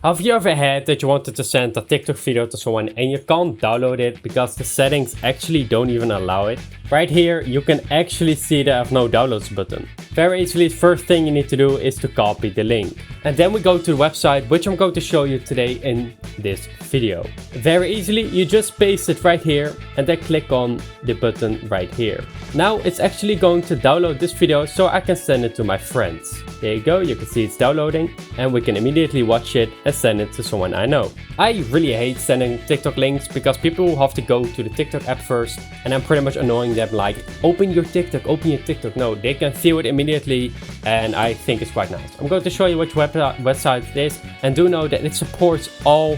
Have you ever had that you wanted to send a TikTok video to someone and you can't download it because the settings actually don't even allow it? Right here, you can actually see that I have no downloads button. Very easily, first thing you need to do is to copy the link. And then we go to the website, which I'm going to show you today in this video. Very easily, you just paste it right here and then click on the button right here. Now it's actually going to download this video so I can send it to my friends. There you go, you can see it's downloading and we can immediately watch it and send it to someone I know. I really hate sending TikTok links because people have to go to the TikTok app first and I'm pretty much annoying them like, open your TikTok, open your TikTok. No, they can view it immediately and I think it's quite nice. I'm going to show you which website it is and do know that it supports all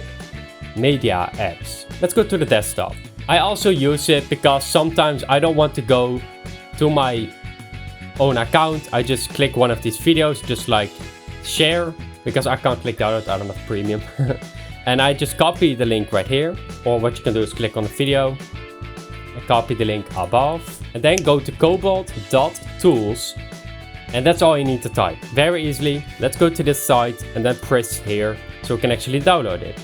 media apps. Let's go to the desktop. I also use it because sometimes I don't want to go to my own account. I just click one of these videos, just like share, because I can't click download, I don't have premium. And I just copy the link right here, or what you can do is click on the video and copy the link above and then go to cobalt.tools and that's all you need to type. Very easily. Let's go to this site and then press here so we can actually download it.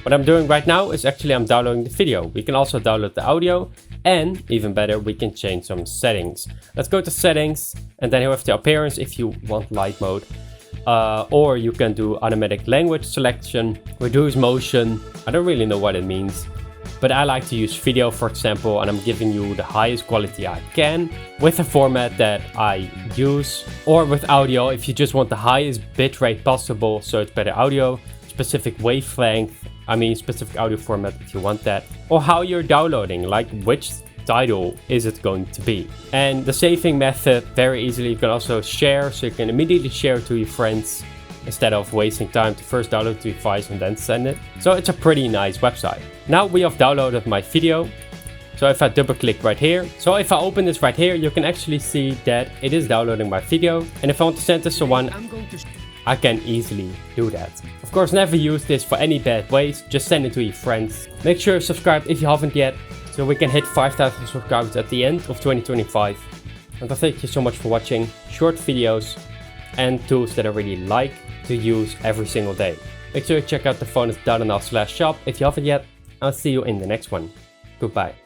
What I'm doing right now is actually I'm downloading the video. We can also download the audio and even better, we can change some settings. Let's go to settings and then you have the appearance if you want light mode. Or you can do automatic language selection, reduce motion. I don't really know what it means, but I like to use video, for example, and I'm giving you the highest quality I can with the format that I use. Or with audio, if you just want the highest bitrate possible, so it's better audio, specific wavelength, specific audio format if you want that. Or how you're downloading, like which title is it going to be. And the saving method, very easily, you can also share, so you can immediately share it to your friends instead of wasting time to first download the device and then send it. So it's a pretty nice website. Now we have downloaded my video. So if I double click right here, so if I open this right here, you can actually see that it is downloading my video. And if I want to send this to someone, I can easily do that. Of course, never use this for any bad ways, just send it to your friends. Make sure you're subscribed if you haven't yet, so we can hit 5,000 subscribers at the end of 2025. And I thank you so much for watching short videos and tools that I really like to use every single day. Make sure you check out the phone down.nl/shop if you haven't yet. I'll see you in the next one. Goodbye.